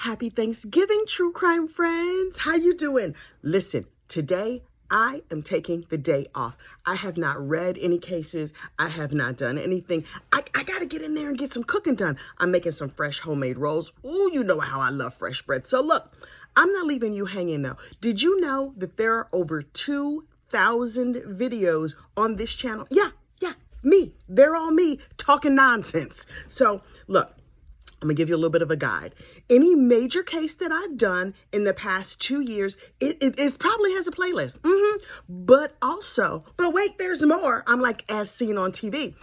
Happy Thanksgiving, true crime friends. How you doing? Listen, today I am taking the day off. I have not read any cases. I have not done anything. I got to get in there and get some cooking done. I'm making some fresh homemade rolls. Ooh, you know how I love fresh bread. So look, I'm not leaving you hanging though. Did you know that there are over 2,000 videos on this channel? Yeah, me. They're all me talking nonsense. So look, I'm gonna give you a little bit of a guide. Any major case that I've done in the past 2 years, it probably has a playlist. But wait, there's more. I'm like as seen on TV.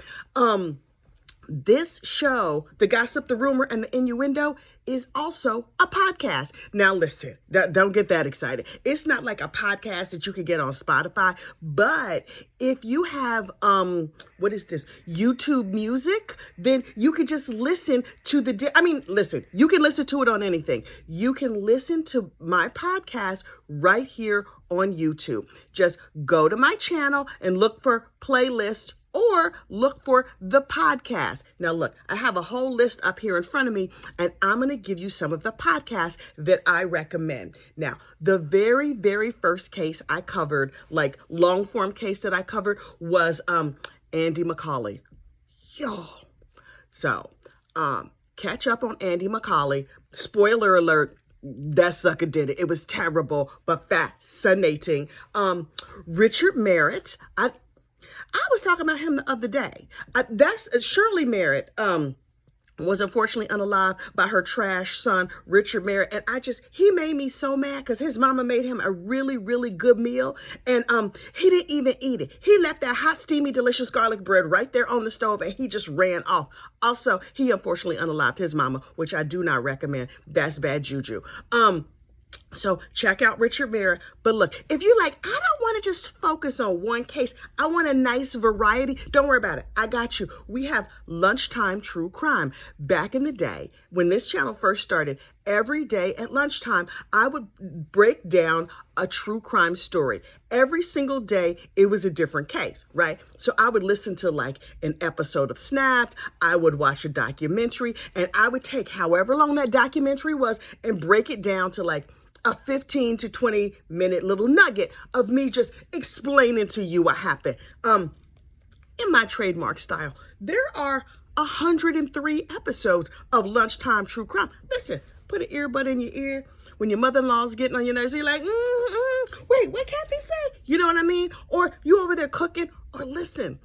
This show, The Gossip, The Rumor, and The Innuendo, is also a podcast. Now listen, don't get that excited. It's not like a podcast that you can get on Spotify, but if you have, what is this, YouTube Music, then you can just listen to listen, you can listen to it on anything. You can listen to my podcast right here on YouTube. Just go to my channel and look for playlist or look for the podcast. Now look, I have a whole list up here in front of me, and I'm going to give you some of the podcasts that I recommend. Now, the very, very first case I covered, like long form case that I covered, was Andy McCauley. So, catch up on Andy McCauley. Spoiler alert, that sucker did it. It was terrible, but fascinating. Richard Merritt. I was talking about him the other day. That's Shirley Merritt was unfortunately unalived by her trash son, Richard Merritt. And he made me so mad because his mama made him a really, really good meal. And he didn't even eat it. He left that hot, steamy, delicious garlic bread right there on the stove and he just ran off. Also, he unfortunately unalived his mama, which I do not recommend. That's bad juju. So check out Richard Merritt. But look, if you're like, I don't want to just focus on one case, I want a nice variety, don't worry about it. I got you. We have Lunchtime True Crime. Back in the day, when this channel first started, every day at lunchtime, I would break down a true crime story. Every single day, it was a different case, right? So I would listen to like an episode of Snapped. I would watch a documentary, and I would take however long that documentary was and break it down to like a 15 to 20 minute little nugget of me just explaining to you what happened. In my trademark style, there are 103 episodes of Lunchtime True Crime. Listen, put an earbud in your ear. When your mother-in-law's getting on your nerves, you're like, wait, what can't they say? You know what I mean? Or you over there cooking, or listen,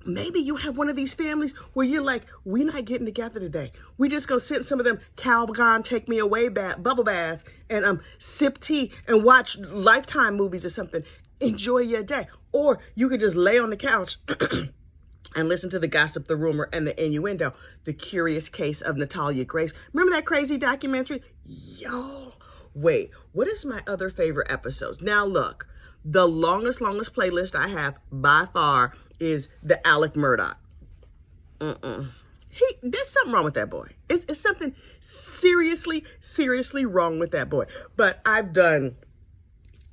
maybe you have one of these families where you're like, we're not getting together today. We just go sit in some of them Calgon Take Me Away bubble baths and sip tea and watch Lifetime movies or something. Enjoy your day. Or you could just lay on the couch and listen to The Gossip, The Rumor, and The Innuendo, The Curious Case of Natalia Grace. Remember that crazy documentary? Wait, what is my other favorite episodes? Now look, the longest playlist I have by far is the Alec Murdaugh. There's something wrong with that boy. It's something seriously wrong with that boy. But I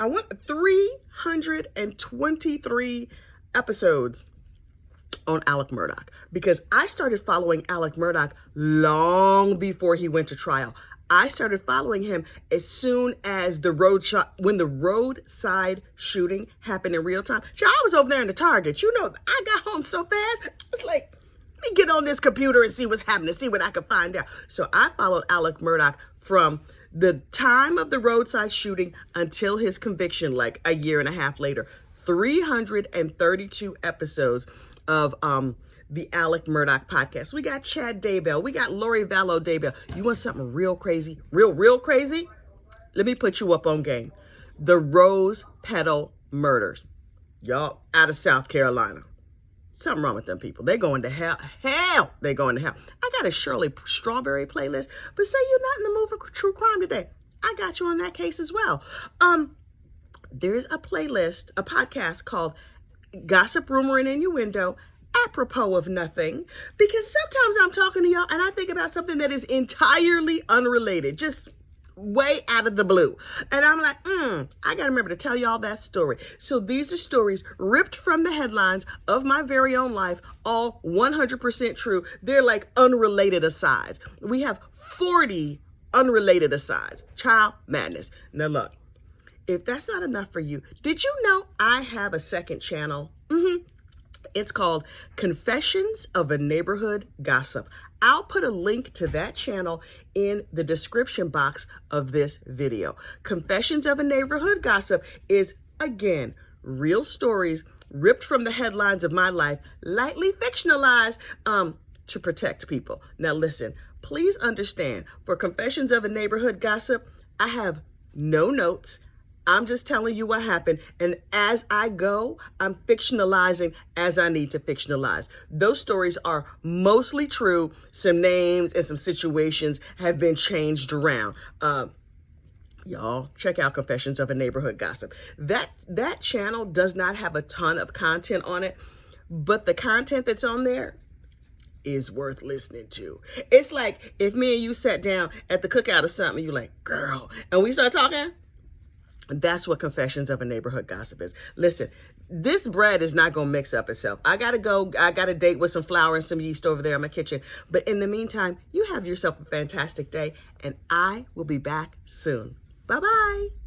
want 323 episodes on Alec Murdaugh, because I started following Alec Murdaugh long before he went to trial. I started following him as soon as when the roadside shooting happened in real time. I was over there in the Target. You know, I got home so fast. I was like, let me get on this computer and see what's happening, see what I can find out. So I followed Alec Murdaugh from the time of the roadside shooting until his conviction, like a year and a half later. 332 episodes of the Alec Murdaugh podcast. We got Chad Daybell. We got Lori Vallow Daybell. You want something real crazy? Real crazy? Let me put you up on game. The Rose Petal Murders. Y'all, out of South Carolina. Something wrong with them people. They're going to hell. They're going to hell. I got a Shirley Strawberry playlist, but say you're not in the mood for true crime today. I got you on that case as well. There's a playlist, a podcast called Gossip, Rumor, and Innuendo, apropos of nothing, because sometimes I'm talking to y'all and I think about something that is entirely unrelated, just way out of the blue. And I'm like, I gotta remember to tell y'all that story. So these are stories ripped from the headlines of my very own life, all 100% true. They're like unrelated asides. We have 40 unrelated asides. Child madness. Now look, if that's not enough for you, did you know I have a second channel? It's called Confessions of a Neighborhood Gossip. I'll put a link to that channel in the description box of this video. Confessions of a Neighborhood Gossip is, again, real stories ripped from the headlines of my life, lightly fictionalized to protect people. Now listen, please understand, for Confessions of a Neighborhood Gossip, I have no notes. I'm just telling you what happened, and as I go, I'm fictionalizing as I need to fictionalize. Those stories are mostly true. Some names and some situations have been changed around. Y'all, check out Confessions of a Neighborhood Gossip. That channel does not have a ton of content on it, but the content that's on there is worth listening to. It's like if me and you sat down at the cookout or something, you're like, girl, and we start talking. That's what Confessions of a Neighborhood Gossip is. Listen, this bread is not going to mix up itself. I got to go. I got a date with some flour and some yeast over there in my kitchen. But in the meantime, you have yourself a fantastic day, and I will be back soon. Bye-bye.